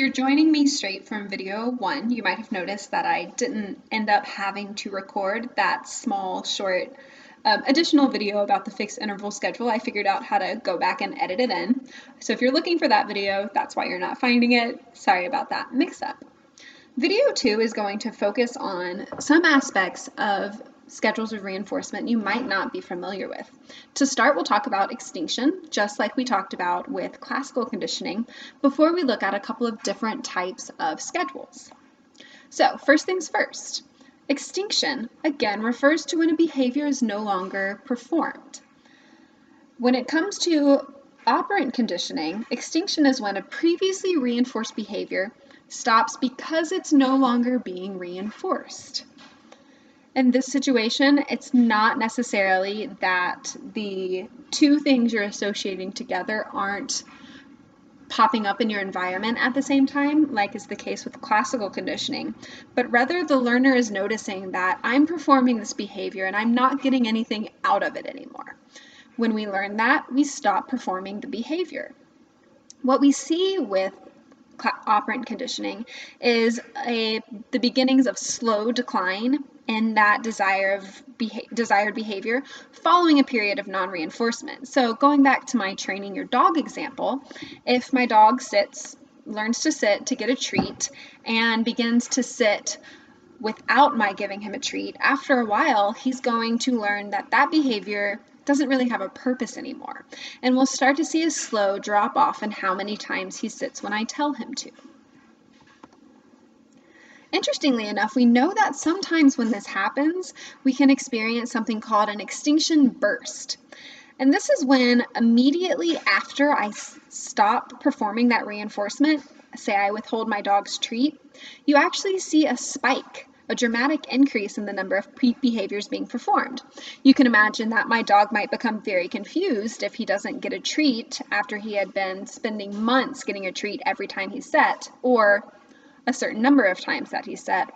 you're joining me straight from video 1, you might have noticed that I didn't end up having to record that small, short, additional video about the fixed interval schedule. I figured out how to go back and edit it in. So if you're looking for that video, that's why you're not finding it. Sorry about that mix-up. Video 2 is going to focus on some aspects of schedules of reinforcement you might not be familiar with. To start, we'll talk about extinction, just like we talked about with classical conditioning, before we look at a couple of different types of schedules. So, first things first. Extinction, again, refers to when a behavior is no longer performed. When it comes to operant conditioning, extinction is when a previously reinforced behavior stops because it's no longer being reinforced. In this situation, it's not necessarily that the two things you're associating together aren't popping up in your environment at the same time, like is the case with classical conditioning, but rather the learner is noticing that I'm performing this behavior and I'm not getting anything out of it anymore. When we learn that, we stop performing the behavior. What we see with operant conditioning is the beginnings of slow decline in that desired behavior following a period of non-reinforcement. So going back to my training your dog example, if my dog learns to sit to get a treat and begins to sit without my giving him a treat, after a while he's going to learn that that behavior doesn't really have a purpose anymore. And we'll start to see a slow drop off in how many times he sits when I tell him to. Interestingly enough, we know that sometimes when this happens, we can experience something called an extinction burst. And this is when immediately after I stop performing that reinforcement, say I withhold my dog's treat, you actually see a spike, a dramatic increase in the number of behaviors being performed. You can imagine that my dog might become very confused if he doesn't get a treat after he had been spending months getting a treat every time he sat, or a certain number of times that he sat.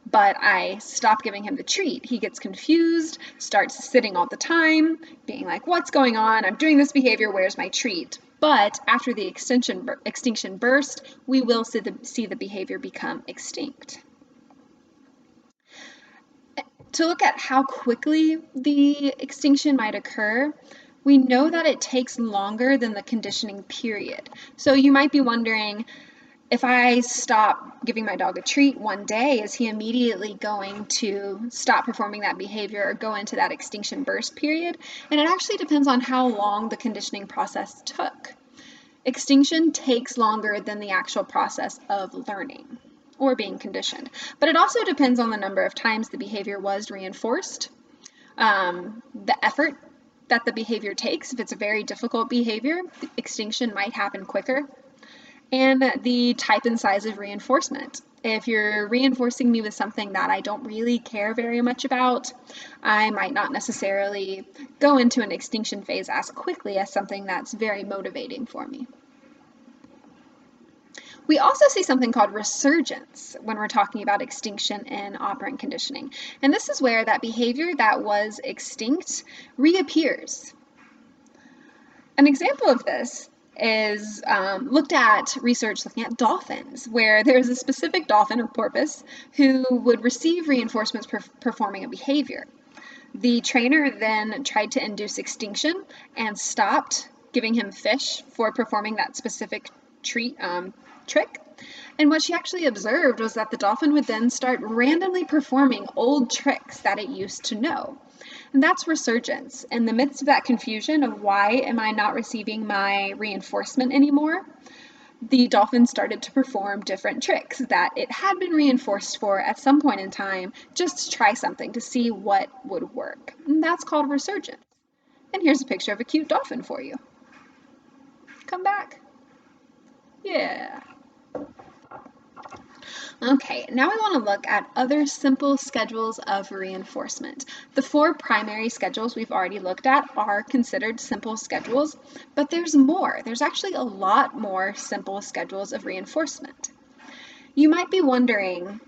But I stop giving him the treat. He gets confused, starts sitting all the time, being like, what's going on? I'm doing this behavior, where's my treat? But after the extinction burst, we will see the behavior become extinct. To look at how quickly the extinction might occur, we know that it takes longer than the conditioning period. So you might be wondering, if I stop giving my dog a treat one day, is he immediately going to stop performing that behavior or go into that extinction burst period? And it actually depends on how long the conditioning process took. Extinction takes longer than the actual process of learning or being conditioned. But it also depends on the number of times the behavior was reinforced, the effort that the behavior takes. If it's a very difficult behavior, extinction might happen quicker, and the type and size of reinforcement. If you're reinforcing me with something that I don't really care very much about, I might not necessarily go into an extinction phase as quickly as something that's very motivating for me. We also see something called resurgence when we're talking about extinction in operant conditioning. And this is where that behavior that was extinct reappears. An example of this is looked at research looking at dolphins, where there's a specific dolphin or porpoise who would receive reinforcements performing a behavior. The trainer then tried to induce extinction and stopped giving him fish for performing that specific trick. And what she actually observed was that the dolphin would then start randomly performing old tricks that it used to know. And that's resurgence. In the midst of that confusion of why am I not receiving my reinforcement anymore, the dolphin started to perform different tricks that it had been reinforced for at some point in time, just to try something to see what would work. And that's called resurgence. And here's a picture of a cute dolphin for you. Come back. Yeah. Okay, now we want to look at other simple schedules of reinforcement. The 4 primary schedules we've already looked at are considered simple schedules, but there's more. There's actually a lot more simple schedules of reinforcement. You might be wondering,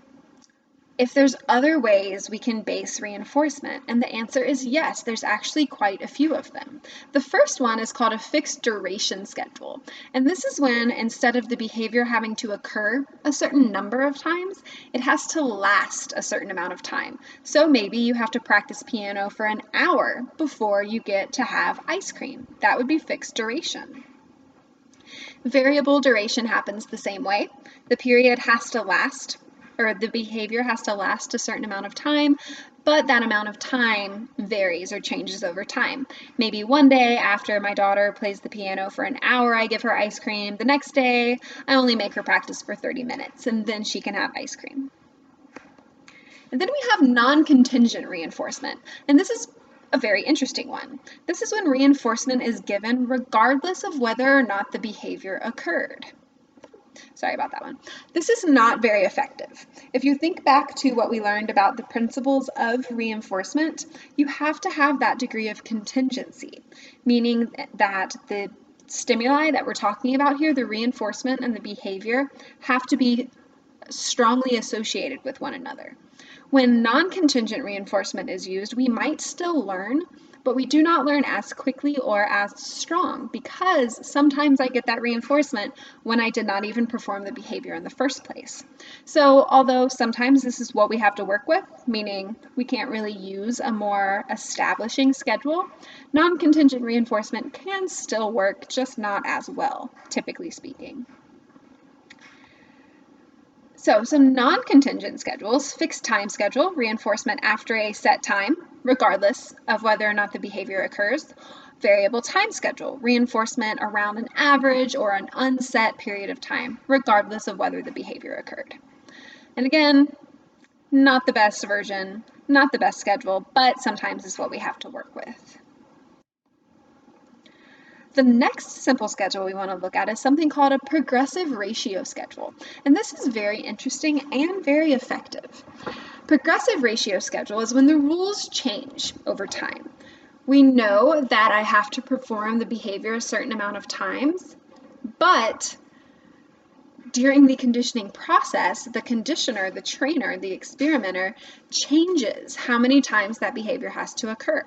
if there's other ways we can base reinforcement, and the answer is yes, there's actually quite a few of them. The first one is called a fixed duration schedule, and this is when instead of the behavior having to occur a certain number of times, it has to last a certain amount of time. So maybe you have to practice piano for an hour before you get to have ice cream. That would be fixed duration. Variable duration happens the same way. The period has to last, or the behavior has to last a certain amount of time, but that amount of time varies or changes over time. Maybe one day after my daughter plays the piano for an hour, I give her ice cream. The next day, I only make her practice for 30 minutes, and then she can have ice cream. And then we have non-contingent reinforcement, and this is a very interesting one. This is when reinforcement is given regardless of whether or not the behavior occurred. Sorry about that one. This is not very effective. If you think back to what we learned about the principles of reinforcement, you have to have that degree of contingency, meaning that the stimuli that we're talking about here, the reinforcement and the behavior, have to be strongly associated with one another. When non-contingent reinforcement is used, we might still learn, but we do not learn as quickly or as strong because sometimes I get that reinforcement when I did not even perform the behavior in the first place. So although sometimes this is what we have to work with, meaning we can't really use a more establishing schedule, non-contingent reinforcement can still work, just not as well, typically speaking. So some non-contingent schedules: fixed time schedule, reinforcement after a set time, regardless of whether or not the behavior occurs. Variable time schedule, reinforcement around an average or an unset period of time, regardless of whether the behavior occurred. And again, not the best version, not the best schedule, but sometimes is what we have to work with. The next simple schedule we want to look at is something called a progressive ratio schedule, and this is very interesting and very effective. Progressive ratio schedule is when the rules change over time. We know that I have to perform the behavior a certain amount of times, but during the conditioning process, the conditioner, the trainer, the experimenter changes how many times that behavior has to occur.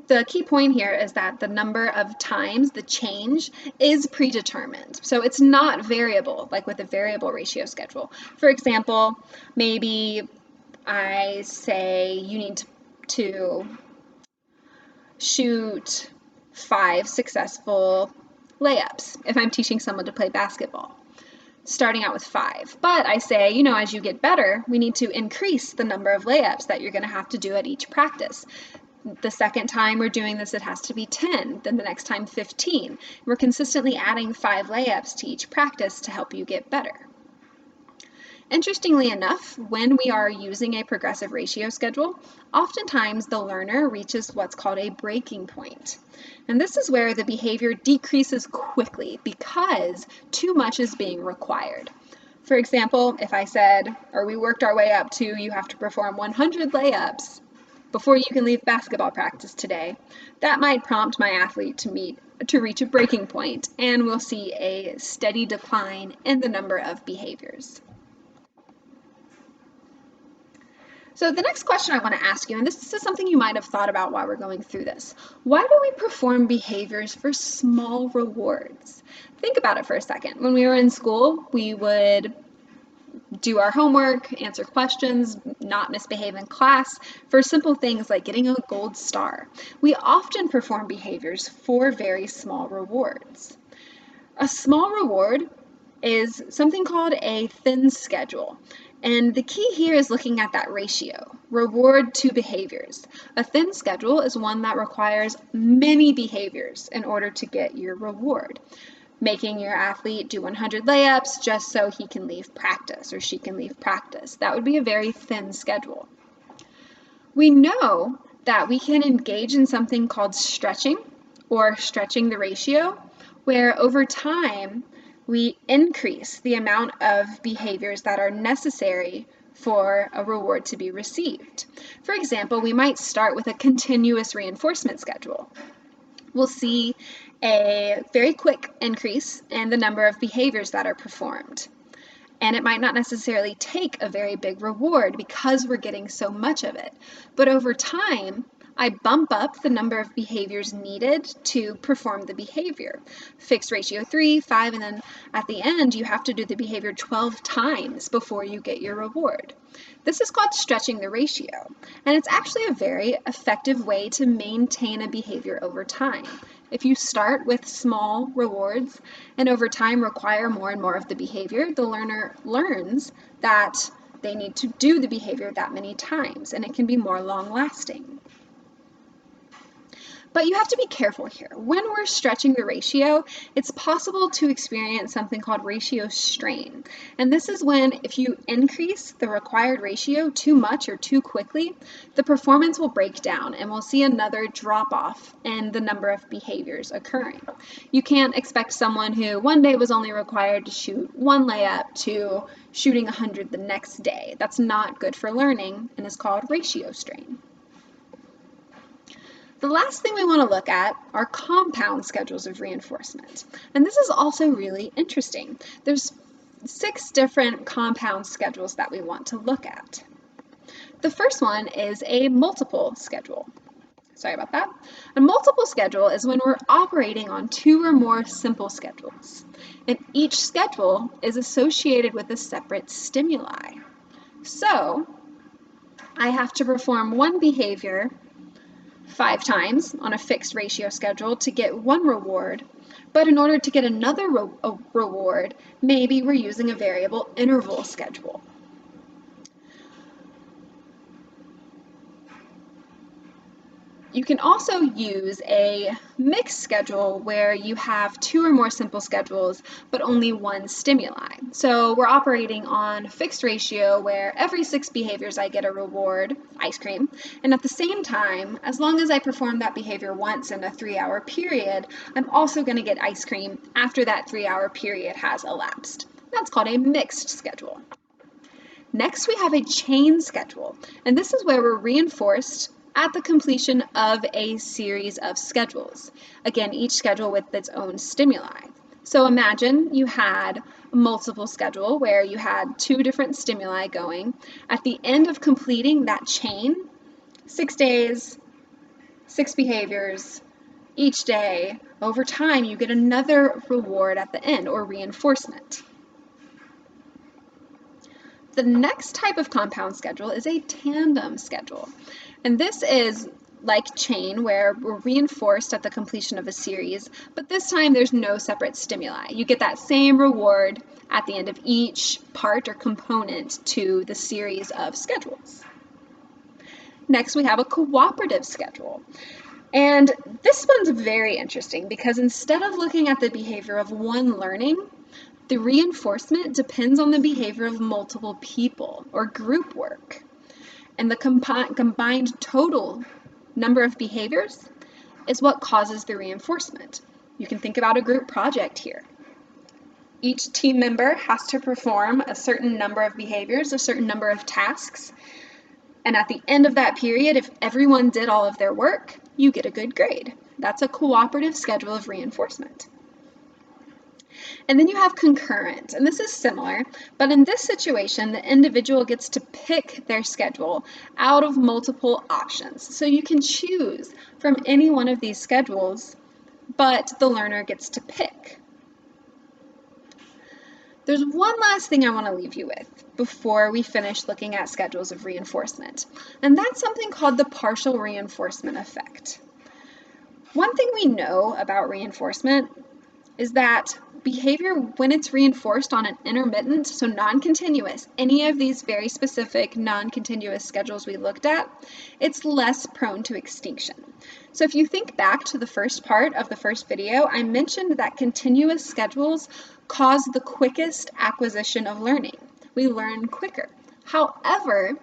The key point here is that the number of times the change is predetermined. So it's not variable, like with a variable ratio schedule. For example, maybe I say you need to shoot 5 successful layups if I'm teaching someone to play basketball, starting out with 5. But I say, as you get better, we need to increase the number of layups that you're going to have to do at each practice. The second time we're doing this, it has to be 10, then the next time 15. We're consistently adding 5 layups to each practice to help you get better. Interestingly enough, when we are using a progressive ratio schedule, oftentimes the learner reaches what's called a breaking point. And this is where the behavior decreases quickly because too much is being required. For example, if I said, or we worked our way up to, you have to perform 100 layups before you can leave basketball practice today, that might prompt my athlete to reach a breaking point, and we'll see a steady decline in the number of behaviors. So the next question I want to ask you, and this is something you might have thought about while we're going through this: why do we perform behaviors for small rewards? Think about it for a second. When we were in school, we would do our homework, answer questions, not misbehave in class for simple things like getting a gold star. We often perform behaviors for very small rewards. A small reward is something called a thin schedule. And the key here is looking at that ratio, reward to behaviors. A thin schedule is one that requires many behaviors in order to get your reward. Making your athlete do 100 layups just so he can leave practice or she can leave practice. That would be a very thin schedule. We know that we can engage in something called stretching or stretching the ratio, where over time we increase the amount of behaviors that are necessary for a reward to be received. For example, we might start with a continuous reinforcement schedule. We'll see a very quick increase in the number of behaviors that are performed. And it might not necessarily take a very big reward because we're getting so much of it. But over time, I bump up the number of behaviors needed to perform the behavior. Fixed ratio 3, 5, and then at the end, you have to do the behavior 12 times before you get your reward. This is called stretching the ratio, and it's actually a very effective way to maintain a behavior over time. If you start with small rewards and over time require more and more of the behavior, the learner learns that they need to do the behavior that many times, and it can be more long-lasting. But you have to be careful here. When we're stretching the ratio, it's possible to experience something called ratio strain. And this is when if you increase the required ratio too much or too quickly, the performance will break down and we'll see another drop off in the number of behaviors occurring. You can't expect someone who one day was only required to shoot one layup to shooting 100 the next day. That's not good for learning and is called ratio strain. The last thing we want to look at are compound schedules of reinforcement. And this is also really interesting. There's 6 different compound schedules that we want to look at. The first one is a multiple schedule. Sorry about that. A multiple schedule is when we're operating on 2 or more simple schedules. And each schedule is associated with a separate stimuli. So I have to perform one behavior 5 times on a fixed ratio schedule to get one reward, but in order to get another reward, maybe we're using a variable interval schedule. You can also use a mixed schedule where you have 2 or more simple schedules, but only one stimuli. So we're operating on fixed ratio where every 6 behaviors I get a reward, ice cream, and at the same time, as long as I perform that behavior once in a 3-hour period, I'm also going to get ice cream after that 3-hour period has elapsed. That's called a mixed schedule. Next, we have a chain schedule, and this is where we're reinforced at the completion of a series of schedules. Again, each schedule with its own stimuli. So imagine you had a multiple schedule where you had 2 different stimuli going. At the end of completing that chain, 6 days, 6 behaviors, each day, over time you get another reward at the end or reinforcement. The next type of compound schedule is a tandem schedule. And this is like chain, where we're reinforced at the completion of a series, but this time there's no separate stimuli. You get that same reward at the end of each part or component to the series of schedules. Next, we have a cooperative schedule. And this one's very interesting because instead of looking at the behavior of one learning, the reinforcement depends on the behavior of multiple people or group work. And the combined total number of behaviors is what causes the reinforcement. You can think about a group project here. Each team member has to perform a certain number of behaviors, a certain number of tasks. And at the end of that period, if everyone did all of their work, you get a good grade. That's a cooperative schedule of reinforcement. And then you have concurrent, and this is similar, but in this situation, the individual gets to pick their schedule out of multiple options. So you can choose from any one of these schedules, but the learner gets to pick. There's one last thing I want to leave you with before we finish looking at schedules of reinforcement, and that's something called the partial reinforcement effect. One thing we know about reinforcement is that behavior, when it's reinforced on an intermittent, so non-continuous, any of these very specific non-continuous schedules we looked at, it's less prone to extinction. So if you think back to the first part of the first video, I mentioned that continuous schedules cause the quickest acquisition of learning. We learn quicker. However,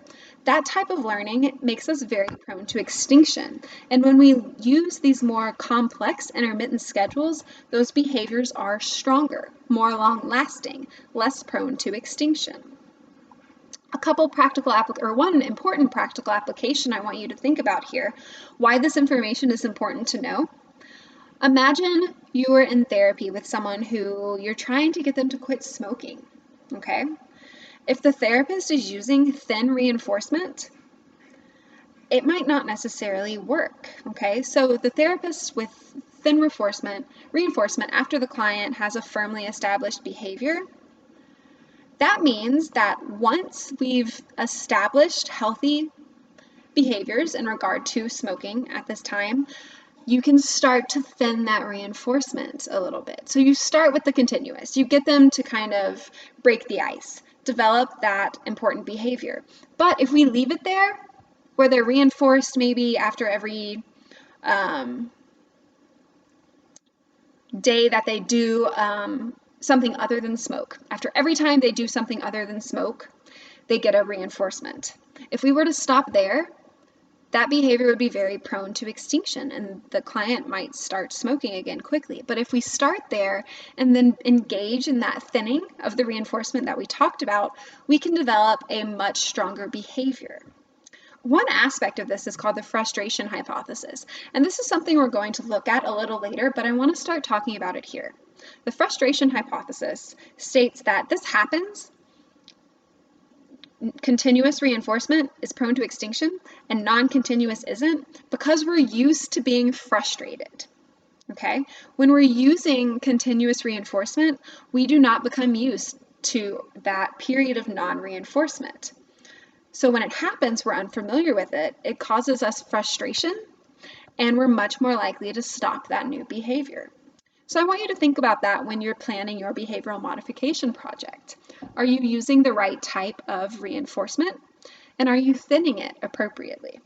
that type of learning makes us very prone to extinction. And when we use these more complex intermittent schedules, those behaviors are stronger, more long-lasting, less prone to extinction. One important practical application I want you to think about here, why this information is important to know. Imagine you are in therapy with someone who you're trying to get them to quit smoking, okay? If the therapist is using thin reinforcement, it might not necessarily work, okay? So the therapist with thin reinforcement after the client has a firmly established behavior, that means that once we've established healthy behaviors in regard to smoking at this time, you can start to thin that reinforcement a little bit. So you start with the continuous. You get them to kind of break the ice, develop that important behavior. But if we leave it there, where they're reinforced maybe after every day that they do something other than smoke, after every time they do something other than smoke, they get a reinforcement. If we were to stop there, that behavior would be very prone to extinction and the client might start smoking again quickly. But if we start there and then engage in that thinning of the reinforcement that we talked about, we can develop a much stronger behavior. One aspect of this is called the frustration hypothesis, and this is something we're going to look at a little later, but I want to start talking about it here. The frustration hypothesis states that this happens. Continuous reinforcement is prone to extinction and non-continuous isn't because we're used to being frustrated. Okay? When we're using continuous reinforcement, we do not become used to that period of non-reinforcement. So when it happens, we're unfamiliar with it, it causes us frustration, and we're much more likely to stop that new behavior. So I want you to think about that when you're planning your behavioral modification project. Are you using the right type of reinforcement? And are you thinning it appropriately?